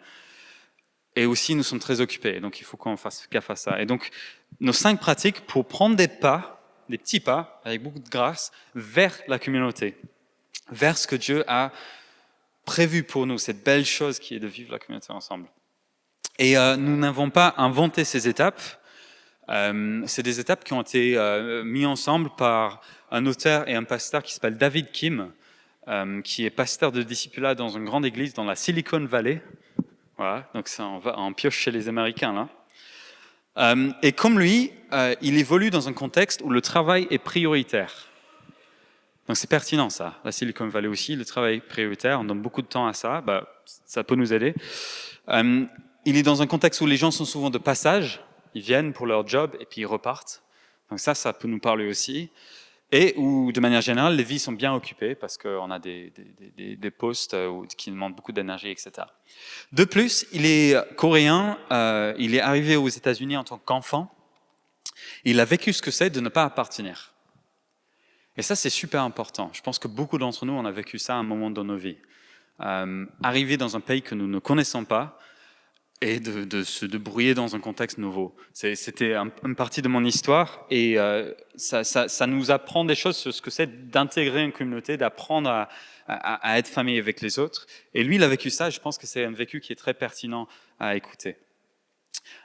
et aussi nous sommes très occupés, donc il faut qu'on fasse gaffe à ça. Et donc, nos 5 pratiques pour prendre des petits pas, avec beaucoup de grâce, vers la communauté, vers ce que Dieu a prévu pour nous, cette belle chose qui est de vivre la communauté ensemble. Et nous n'avons pas inventé ces étapes. C'est des étapes qui ont été mises ensemble par un auteur et un pasteur qui s'appelle David Kim, qui est pasteur de discipulat dans une grande église dans la Silicon Valley. Voilà, donc ça, on pioche chez les Américains là. Et comme lui, il évolue dans un contexte où le travail est prioritaire. Donc c'est pertinent ça. La Silicon Valley aussi, le travail est prioritaire. On donne beaucoup de temps à ça. Ça peut nous aider. Il est dans un contexte où les gens sont souvent de passage. Ils viennent pour leur job et puis ils repartent. Donc ça peut nous parler aussi. Et où, de manière générale, les vies sont bien occupées parce qu'on a des postes qui demandent beaucoup d'énergie, etc. De plus, il est coréen. Il est arrivé aux États-Unis en tant qu'enfant. Il a vécu ce que c'est de ne pas appartenir. Et ça, c'est super important. Je pense que beaucoup d'entre nous, on a vécu ça à un moment dans nos vies. Arriver dans un pays que nous ne connaissons pas, et de se débrouiller dans un contexte nouveau. C'était une partie de mon histoire et ça nous apprend des choses sur ce que c'est d'intégrer une communauté, d'apprendre à être famille avec les autres. Et lui, il a vécu ça, je pense que c'est un vécu qui est très pertinent à écouter.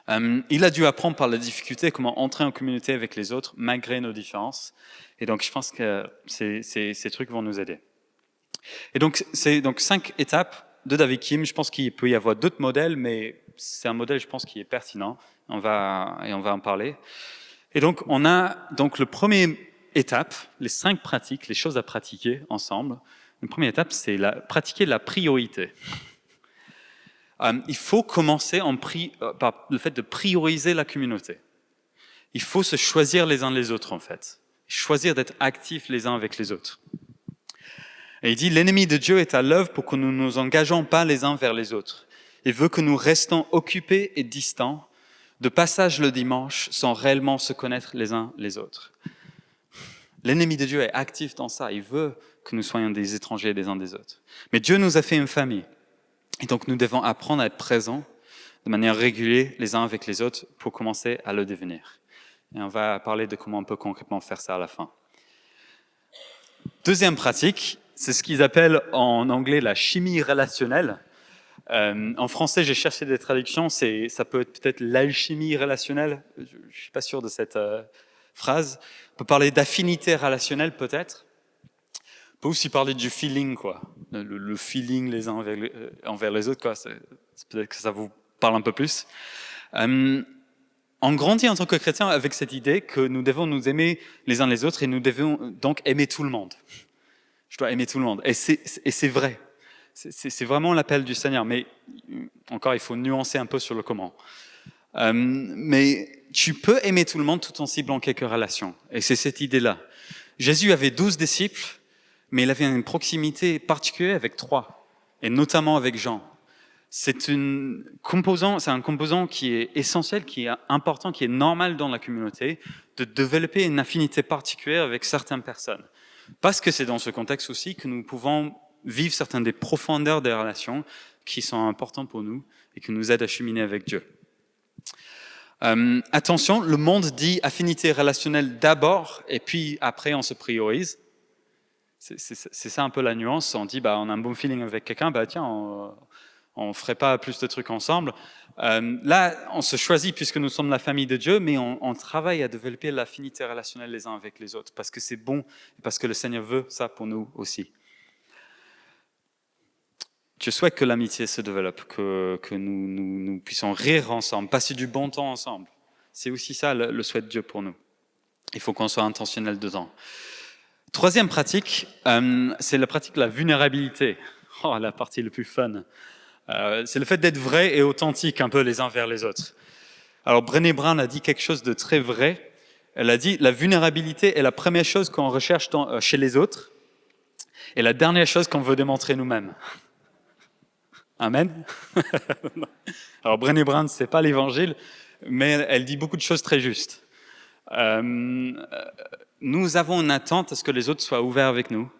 Il a dû apprendre par la difficulté comment entrer en communauté avec les autres malgré nos différences. Et donc, je pense que ces trucs vont nous aider. Et donc, c'est 5 étapes de David Kim. Je pense qu'il peut y avoir d'autres modèles, mais c'est un modèle, je pense, qui est pertinent. On va en parler. Et donc, on a donc le première étape, les 5 pratiques, les choses à pratiquer ensemble. La première étape, c'est pratiquer la priorité. Il faut commencer par le fait de prioriser la communauté. Il faut se choisir les uns les autres, en fait. Choisir d'être actifs les uns avec les autres. Et il dit, l'ennemi de Dieu est à l'œuvre pour que nous ne nous engageons pas les uns vers les autres. Il veut que nous restons occupés et distants, de passage le dimanche, sans réellement se connaître les uns les autres. L'ennemi de Dieu est actif dans ça. Il veut que nous soyons des étrangers les uns des autres. Mais Dieu nous a fait une famille. Et donc nous devons apprendre à être présents de manière régulière les uns avec les autres pour commencer à le devenir. Et on va parler de comment on peut concrètement faire ça à la fin. Deuxième pratique, c'est ce qu'ils appellent en anglais la chimie relationnelle. En français, j'ai cherché des traductions, ça peut être peut-être l'alchimie relationnelle, je ne suis pas sûr de cette phrase. On peut parler d'affinité relationnelle peut-être. On peut aussi parler du feeling, quoi. Le feeling les uns envers les autres, quoi. C'est peut-être que ça vous parle un peu plus. On grandit en tant que chrétien avec cette idée que nous devons nous aimer les uns les autres et nous devons donc aimer tout le monde. Je dois aimer tout le monde. Et c'est vrai. C'est vraiment l'appel du Seigneur. Mais encore, il faut nuancer un peu sur le comment. Mais tu peux aimer tout le monde tout en ciblant quelques relations. Et c'est cette idée-là. Jésus avait 12 disciples, mais il avait une proximité particulière avec 3, et notamment avec Jean. C'est un composant qui est essentiel, qui est important, qui est normal dans la communauté, de développer une affinité particulière avec certaines personnes. Parce que c'est dans ce contexte aussi que nous pouvons vivre certaines des profondeurs des relations qui sont importantes pour nous et qui nous aident à cheminer avec Dieu. Attention, le monde dit affinité relationnelle d'abord et puis après on se priorise. C'est ça un peu la nuance. On dit on a un bon feeling avec quelqu'un, tiens, on ferait pas plus de trucs ensemble. Là, on se choisit puisque nous sommes la famille de Dieu, mais on travaille à développer l'affinité relationnelle les uns avec les autres parce que c'est bon et parce que le Seigneur veut ça pour nous aussi. Je souhaite que l'amitié se développe, que nous puissions rire ensemble, passer du bon temps ensemble. C'est aussi ça le souhait de Dieu pour nous. Il faut qu'on soit intentionnel dedans. Troisième pratique, c'est la pratique de la vulnérabilité. Oh, la partie la plus fun. C'est le fait d'être vrai et authentique un peu les uns vers les autres. Alors Brené Brown a dit quelque chose de très vrai. Elle a dit, la vulnérabilité est la première chose qu'on recherche chez les autres et la dernière chose qu'on veut démontrer nous-mêmes. Amen. Alors Brené Brown, c'est pas l'évangile, mais elle dit beaucoup de choses très justes. Nous avons une attente à ce que les autres soient ouverts avec nous,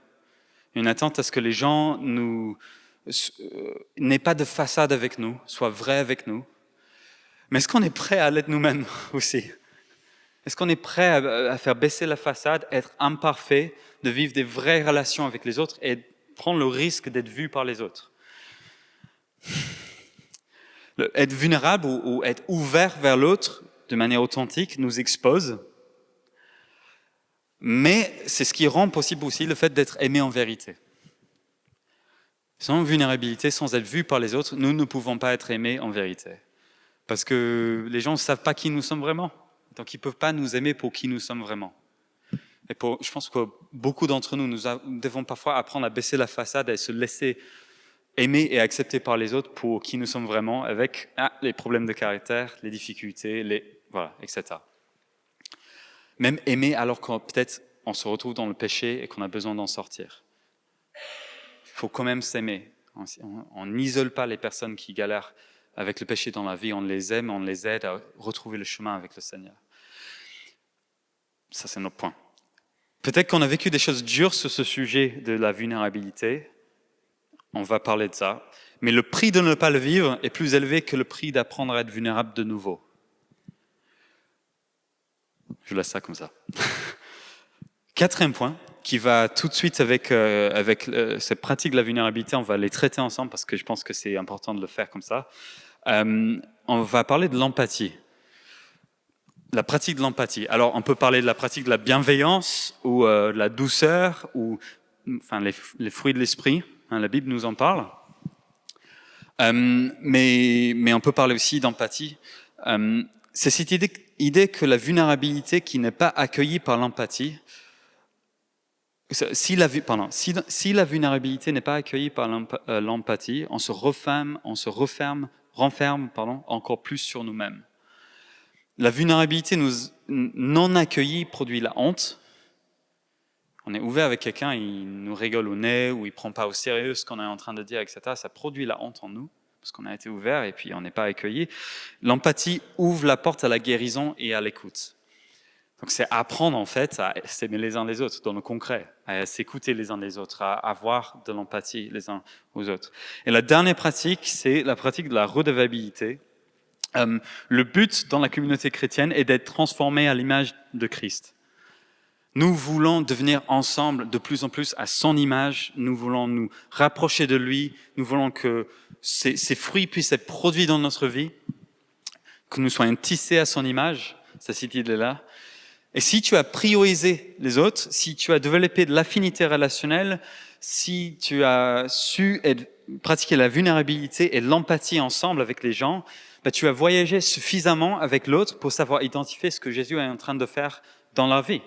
une attente à ce que les gens n'aient pas de façade avec nous, soient vrais avec nous. Mais est-ce qu'on est prêt à l'être nous-mêmes aussi? Est-ce qu'on est prêt à faire baisser la façade, être imparfait, de vivre des vraies relations avec les autres et prendre le risque d'être vu par les autres? Être vulnérable ou être ouvert vers l'autre de manière authentique nous expose, mais c'est ce qui rend possible aussi le fait d'être aimé en vérité. Sans vulnérabilité, sans être vu par les autres, nous ne pouvons pas être aimés en vérité. Parce que les gens ne savent pas qui nous sommes vraiment. Donc ils ne peuvent pas nous aimer pour qui nous sommes vraiment. Et je pense que beaucoup d'entre nous, nous devons parfois apprendre à baisser la façade et se laisser aimer et accepter par les autres pour qui nous sommes vraiment, avec les problèmes de caractère, les difficultés, voilà, etc. Même aimer alors qu'on peut-être on se retrouve dans le péché et qu'on a besoin d'en sortir. Il faut quand même s'aimer. On n'isole pas les personnes qui galèrent avec le péché dans la vie, on les aime, on les aide à retrouver le chemin avec le Seigneur. Ça, c'est notre point. Peut-être qu'on a vécu des choses dures sur ce sujet de la vulnérabilité. On va parler de ça. Mais le prix de ne pas le vivre est plus élevé que le prix d'apprendre à être vulnérable de nouveau. Je laisse ça comme ça. Quatrième point, qui va tout de suite avec cette pratique de la vulnérabilité, on va les traiter ensemble parce que je pense que c'est important de le faire comme ça. On va parler de l'empathie. La pratique de l'empathie. Alors, on peut parler de la pratique de la bienveillance ou de la douceur, ou enfin les fruits de l'esprit. La Bible nous en parle. Mais on peut parler aussi d'empathie. C'est cette idée que la vulnérabilité qui n'est pas accueillie par l'empathie, si la vulnérabilité n'est pas accueillie par l'empathie, on se renferme encore plus sur nous-mêmes. La vulnérabilité non accueillie produit la honte. On est ouvert avec quelqu'un, il nous rigole au nez ou il ne prend pas au sérieux ce qu'on est en train de dire, etc. Ça produit la honte en nous parce qu'on a été ouvert et puis on n'est pas accueilli. L'empathie ouvre la porte à la guérison et à l'écoute. Donc c'est apprendre en fait à s'aimer les uns les autres dans le concret, à s'écouter les uns les autres, à avoir de l'empathie les uns aux autres. Et la dernière pratique, c'est la pratique de la redevabilité. Le but dans la communauté chrétienne est d'être transformé à l'image de Christ. Nous voulons devenir ensemble de plus en plus à son image, nous voulons nous rapprocher de lui, nous voulons que ces fruits puissent être produits dans notre vie, que nous soyons tissés à son image, c'est cette idée-là. Et si tu as priorisé les autres, si tu as développé de l'affinité relationnelle, si tu as su pratiquer la vulnérabilité et l'empathie ensemble avec les gens, tu as voyagé suffisamment avec l'autre pour savoir identifier ce que Jésus est en train de faire dans leur vie.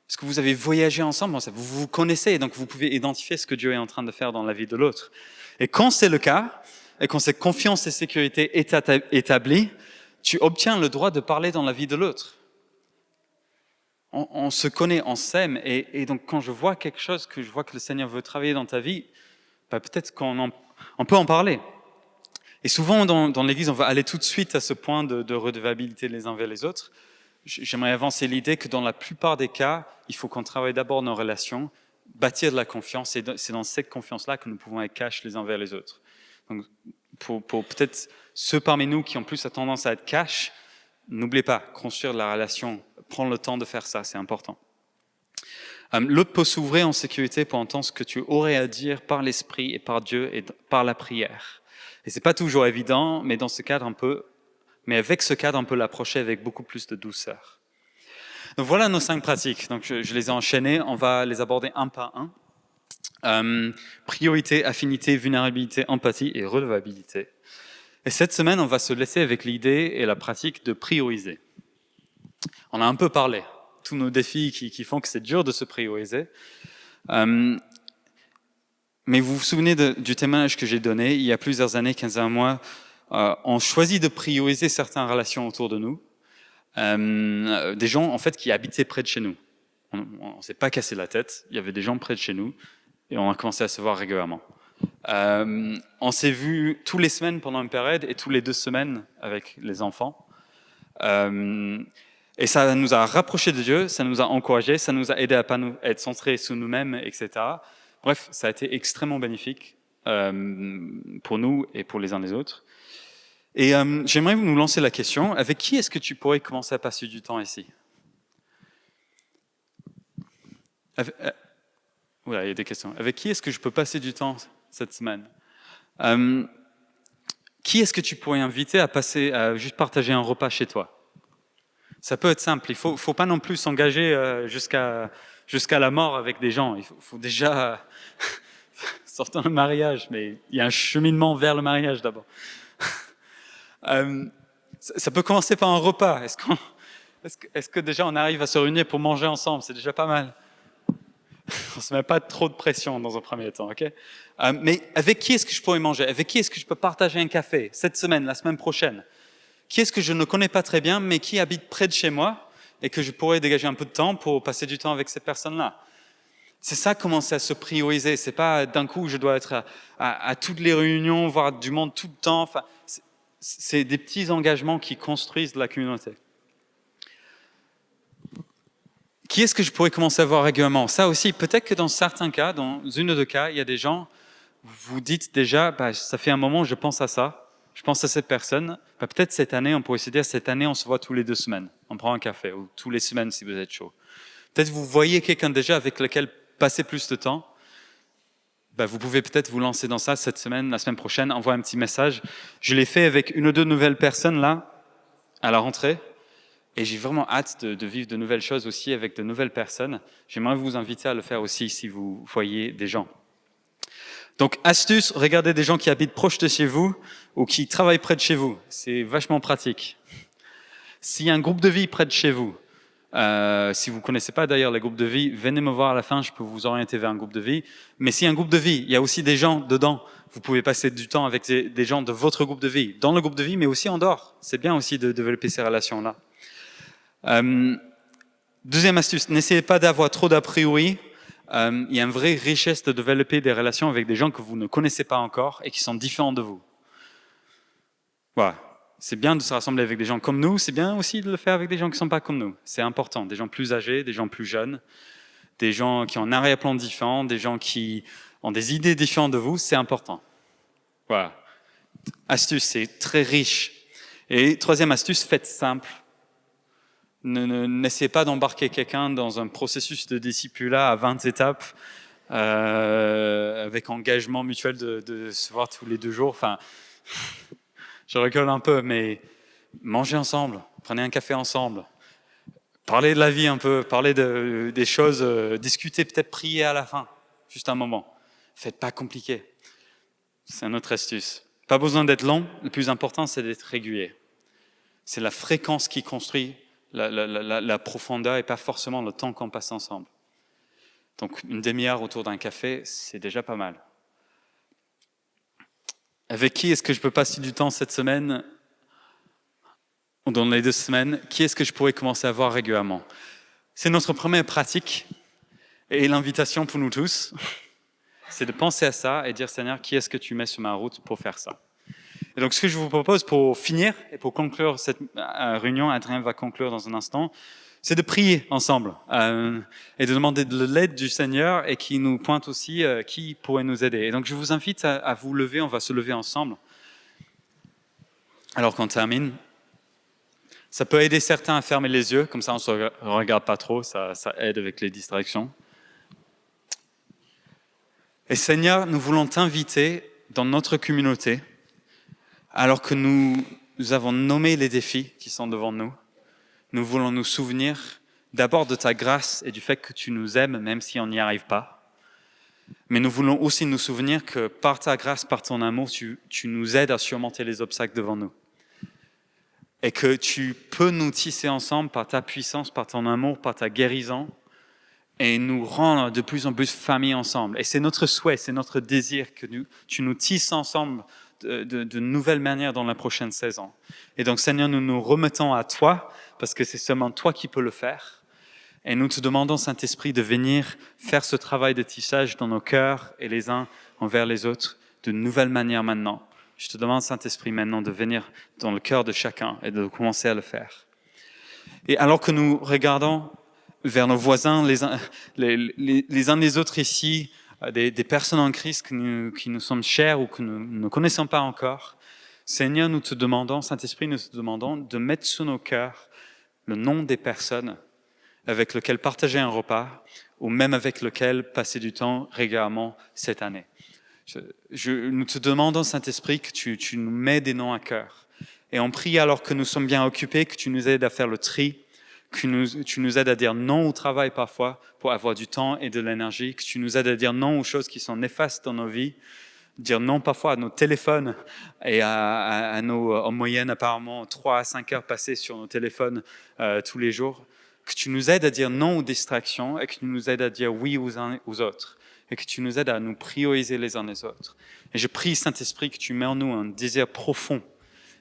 Parce que vous avez voyagé ensemble, vous vous connaissez, et donc vous pouvez identifier ce que Dieu est en train de faire dans la vie de l'autre. Et quand c'est le cas, et quand cette confiance et sécurité est établie, tu obtiens le droit de parler dans la vie de l'autre. On se connaît, on s'aime, et donc quand je vois quelque chose que je vois que le Seigneur veut travailler dans ta vie, peut-être qu'on peut en parler. Et souvent dans l'Église, on va aller tout de suite à ce point de redevabilité les uns vers les autres. J'aimerais avancer l'idée que dans la plupart des cas, il faut qu'on travaille d'abord nos relations, bâtir de la confiance, et c'est dans cette confiance-là que nous pouvons être cash les uns vers les autres. Donc, pour peut-être ceux parmi nous qui ont plus la tendance à être cash, n'oubliez pas, construire de la relation, prendre le temps de faire ça, c'est important. L'autre peut s'ouvrir en sécurité pour entendre ce que tu aurais à dire par l'Esprit et par Dieu et par la prière. Et c'est pas toujours évident, mais dans ce cadre, avec ce cadre, on peut l'approcher avec beaucoup plus de douceur. Donc voilà nos 5 pratiques. Donc je les ai enchaînées, on va les aborder un par un. Priorité, affinité, vulnérabilité, empathie et redevabilité. Et cette semaine, on va se laisser avec l'idée et la pratique de prioriser. On a un peu parlé, tous nos défis qui font que c'est dur de se prioriser. Mais vous vous souvenez du témoignage que j'ai donné il y a plusieurs années, 15 mois, on choisit de prioriser certaines relations autour de nous, des gens en fait qui habitaient près de chez nous. On ne s'est pas cassé la tête, il y avait des gens près de chez nous et on a commencé à se voir régulièrement. On s'est vus tous les semaines pendant une période et tous les 2 semaines avec les enfants. Et ça nous a rapprochés de Dieu, ça nous a encouragés, ça nous a aidés à pas être centrés sur nous-mêmes, etc. Bref, ça a été extrêmement bénéfique pour nous et pour les uns les autres. Et j'aimerais nous lancer la question, avec qui est-ce que tu pourrais commencer à passer du temps ici ? Voilà, il y a des questions. Avec qui est-ce que je peux passer du temps cette semaine ? Qui est-ce que tu pourrais inviter à juste partager un repas chez toi ? Ça peut être simple. Il faut pas non plus s'engager jusqu'à la mort avec des gens. Il faut déjà sortir le mariage, mais il y a un cheminement vers le mariage d'abord. Ça peut commencer par un repas. Est-ce que déjà on arrive à se réunir pour manger ensemble ? C'est déjà pas mal. On se met pas trop de pression dans un premier temps, ok ? Mais avec qui est-ce que je pourrais manger ? Avec qui est-ce que je peux partager un café cette semaine, la semaine prochaine ? Qui est-ce que je ne connais pas très bien, mais qui habite près de chez moi et que je pourrais dégager un peu de temps pour passer du temps avec ces personnes-là ? C'est ça, commencer à se prioriser. C'est pas d'un coup je dois être à toutes les réunions, voir du monde tout le temps. Enfin, c'est des petits engagements qui construisent la communauté. Qui est-ce que je pourrais commencer à voir régulièrement ? Ça aussi, peut-être que dans certains cas, dans une ou deux cas, il y a des gens, vous dites déjà, ça fait un moment, je pense à ça, je pense à cette personne. Peut-être cette année, on pourrait se dire, cette année, on se voit tous les 2 semaines. On prend un café, ou tous les semaines si vous êtes chaud. Peut-être vous voyez quelqu'un déjà avec lequel passer plus de temps. Vous pouvez peut-être vous lancer dans ça cette semaine, la semaine prochaine, envoyer un petit message. Je l'ai fait avec une ou deux nouvelles personnes là, à la rentrée. Et j'ai vraiment hâte de vivre de nouvelles choses aussi avec de nouvelles personnes. J'aimerais vous inviter à le faire aussi si vous voyez des gens. Donc, astuce, regardez des gens qui habitent proche de chez vous ou qui travaillent près de chez vous. C'est vachement pratique. S'il y a un groupe de vie près de chez vous, si vous ne connaissez pas d'ailleurs les groupes de vie, venez me voir à la fin, je peux vous orienter vers un groupe de vie. Mais s'il y a un groupe de vie, il y a aussi des gens dedans. Vous pouvez passer du temps avec des gens de votre groupe de vie, dans le groupe de vie, mais aussi en dehors. C'est bien aussi de développer ces relations-là. Deuxième astuce, n'essayez pas d'avoir trop d'a priori. Il y a une vraie richesse de développer des relations avec des gens que vous ne connaissez pas encore et qui sont différents de vous. Voilà. C'est bien de se rassembler avec des gens comme nous, c'est bien aussi de le faire avec des gens qui ne sont pas comme nous. C'est important, des gens plus âgés, des gens plus jeunes, des gens qui ont un arrière-plan différent, des gens qui ont des idées différentes de vous, c'est important. Voilà. Astuce, c'est très riche. Et troisième astuce, faites simple. N'essayez pas d'embarquer quelqu'un dans un processus de discipulat à 20 étapes, avec engagement mutuel de se voir tous les 2 jours. Enfin, je rigole un peu, mais mangez ensemble, prenez un café ensemble, parlez de la vie un peu, parlez des choses, discutez, peut-être prier à la fin, juste un moment. Faites pas compliqué. C'est une autre astuce. Pas besoin d'être long, le plus important c'est d'être régulier. C'est la fréquence qui construit la profondeur et pas forcément le temps qu'on passe ensemble. Donc une demi-heure autour d'un café, c'est déjà pas mal. Avec qui est-ce que je peux passer du temps cette semaine ou dans les 2 semaines ? Qui est-ce que je pourrais commencer à voir régulièrement ? C'est notre première pratique et l'invitation pour nous tous, c'est de penser à ça et dire Seigneur, qui est-ce que tu mets sur ma route pour faire ça ? Et donc ce que je vous propose pour finir et pour conclure cette réunion, Adrien va conclure dans un instant, c'est de prier ensemble et de demander de l'aide du Seigneur et qui nous pointe aussi qui pourrait nous aider. Et donc je vous invite à vous lever, on va se lever ensemble. Alors qu'on termine, ça peut aider certains à fermer les yeux, comme ça on ne se regarde pas trop, ça aide avec les distractions. Et Seigneur, nous voulons t'inviter dans notre communauté, alors que nous avons nommé les défis qui sont devant nous. Nous voulons nous souvenir d'abord de ta grâce et du fait que tu nous aimes, même si on n'y arrive pas. Mais nous voulons aussi nous souvenir que par ta grâce, par ton amour, tu nous aides à surmonter les obstacles devant nous. Et que tu peux nous tisser ensemble par ta puissance, par ton amour, par ta guérison, et nous rendre de plus en plus famille ensemble. Et c'est notre souhait, c'est notre désir que tu nous tisses ensemble de nouvelles manières dans la prochaine saison. Et donc, Seigneur, nous nous remettons à toi, parce que c'est seulement toi qui peux le faire. Et nous te demandons, Saint-Esprit, de venir faire ce travail de tissage dans nos cœurs et les uns envers les autres, de nouvelles manières maintenant. Je te demande, Saint-Esprit, maintenant de venir dans le cœur de chacun et de commencer à le faire. Et alors que nous regardons vers nos voisins, les uns les autres ici, des personnes en Christ qui nous sommes chères ou que nous ne connaissons pas encore, Seigneur, nous te demandons, Saint-Esprit, nous te demandons de mettre sous nos cœurs le nom des personnes avec lesquelles partager un repas ou même avec lesquelles passer du temps régulièrement cette année. Nous te demandons, Saint-Esprit, que tu nous mets des noms à cœur. Et on prie alors que nous sommes bien occupés, que tu nous aides à faire le tri, que tu nous aides à dire non au travail parfois pour avoir du temps et de l'énergie, que tu nous aides à dire non aux choses qui sont néfastes dans nos vies, dire non parfois à nos téléphones et à nos, en moyenne apparemment 3 à 5 heures passées sur nos téléphones tous les jours, que tu nous aides à dire non aux distractions et que tu nous aides à dire oui aux uns aux autres et que tu nous aides à nous prioriser les uns les autres. Et je prie, Saint-Esprit, que tu mets en nous un désir profond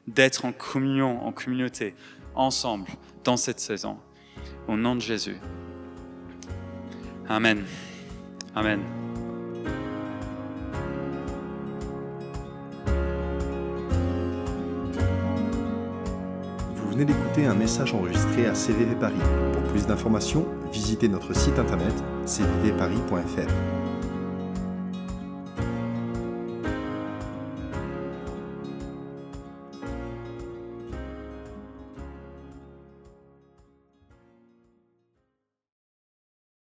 d'être en communion, en communauté, ensemble, dans cette saison. Au nom de Jésus. Amen. Amen. Vous venez d'écouter un message enregistré à CVV Paris. Pour plus d'informations, visitez notre site internet cvvparis.fr.